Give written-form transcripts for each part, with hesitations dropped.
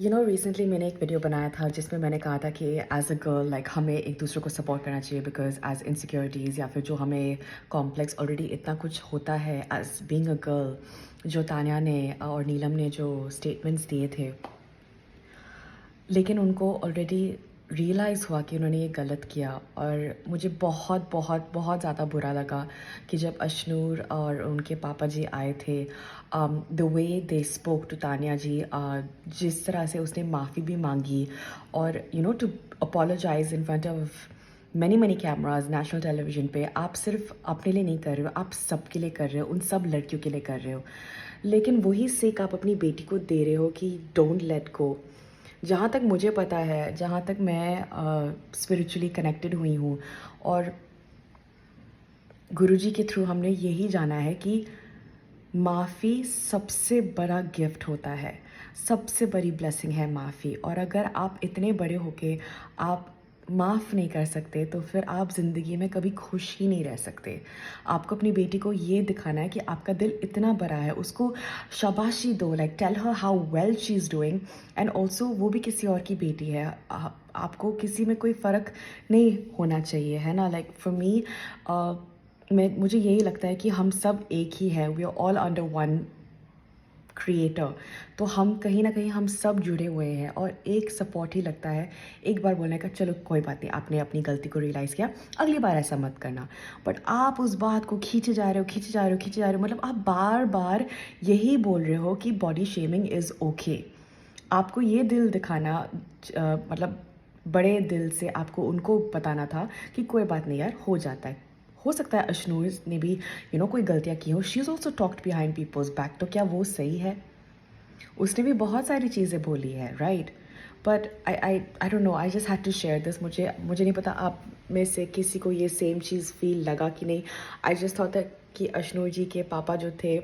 Recently मैंने एक video बनाया था जिसमें मैंने कहा था कि एज अ गर्ल लाइक हमें एक दूसरे को सपोर्ट करना चाहिए बिकॉज एज इनसिक्योरिटीज़ या फिर जो हमें कॉम्प्लेक्स ऑलरेडी इतना कुछ होता है एज बीइंग अ गर्ल। जो तान्या ने और नीलम ने जो स्टेटमेंट्स दिए थे, लेकिन उनको ऑलरेडी रियलाइज़ हुआ कि उन्होंने ये गलत किया। और मुझे बहुत बहुत बहुत ज़्यादा बुरा लगा कि जब अशनूर और उनके पापा जी आए थे, the way they spoke to Tanya ji, जिस तरह से उसने माफ़ी भी मांगी और to apologise in front of many many cameras national television पे। आप सिर्फ अपने लिए नहीं कर रहे हो, आप सबके लिए कर रहे हो, उन सब लड़कियों के लिए कर रहे हो। लेकिन वही सीख आप अपनी बेटी को दे रहे हो कि डोंट लेट गो। जहाँ तक मुझे पता है, जहाँ तक मैं स्पिरिचुअली कनेक्टेड हुई हूँ और गुरुजी के थ्रू हमने यही जाना है कि माफ़ी सबसे बड़ा गिफ्ट होता है, सबसे बड़ी ब्लेसिंग है माफ़ी। और अगर आप इतने बड़े होके आप माफ़ नहीं कर सकते तो फिर आप ज़िंदगी में कभी खुश ही नहीं रह सकते। आपको अपनी बेटी को ये दिखाना है कि आपका दिल इतना बड़ा है, उसको शाबाशी दो, like tell her how well she is doing. And also वो भी किसी और की बेटी है, आपको किसी में कोई फ़र्क नहीं होना चाहिए, है ना। लाइक फॉर मी, मुझे यही लगता है कि हम सब एक ही हैं, we are all under one creator. तो हम कहीं ना कहीं हम सब जुड़े हुए हैं और एक सपोर्ट ही लगता है, एक बार बोलने का चलो कोई बात नहीं, आपने अपनी गलती को रियलाइज़ किया, अगली बार ऐसा मत करना। बट आप उस बात को खींचे जा रहे हो, खींचे जा रहे हो, खींचे जा रहे हो, मतलब आप बार बार यही बोल रहे हो कि बॉडी शेमिंग इज़ ओके। आपको ये दिल दिखाना, मतलब बड़े दिल से आपको उनको बताना था कि कोई बात नहीं यार, हो जाता है। हो सकता है अशनूर ने भी कोई गलतियाँ की हो, she is also talked behind people's back, तो क्या वो सही है? उसने भी बहुत सारी चीज़ें बोली है, right. But I don't know, I just had to share this. मुझे नहीं पता आप में से किसी को ये सेम चीज़ फील लगा कि नहीं। आई जस्ट थॉट दैट कि अशनूर जी के पापा जो थे,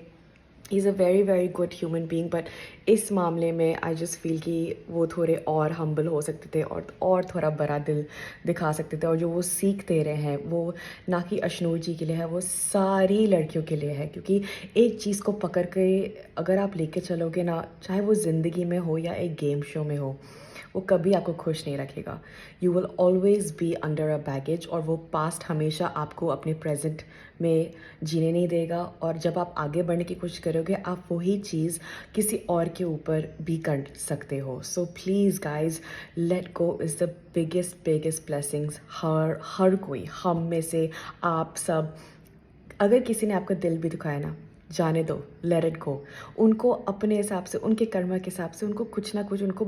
he is a very very good human being, but इस मामले में आई जस्ट फील कि वो थोड़े और हम्बल हो सकते थे और थोड़ा बड़ा दिल दिखा सकते थे। और जो वो सीख दे रहे हैं वो ना कि अशनूर जी के लिए है, वो सारी लड़कियों के लिए है। क्योंकि एक चीज़ को पकड़ के अगर आप लेके चलोगे ना, चाहे वो ज़िंदगी में हो या एक गेम शो में हो, वो कभी आपको खुश नहीं रखेगा। You will always be under a baggage, और वो पास्ट हमेशा आपको अपने प्रेजेंट में जीने नहीं देगा। और जब आप आगे बढ़ने की कोशिश करोगे, आप वही चीज़ किसी और के ऊपर भी कर सकते हो। So please guys, let go is the biggest biggest blessings. हर कोई, हम में से आप सब, अगर किसी ने आपका दिल भी दुखाया ना, जाने दो, लेट इट गो। उनको अपने हिसाब से, उनके कर्म के हिसाब से उनको कुछ ना कुछ उनको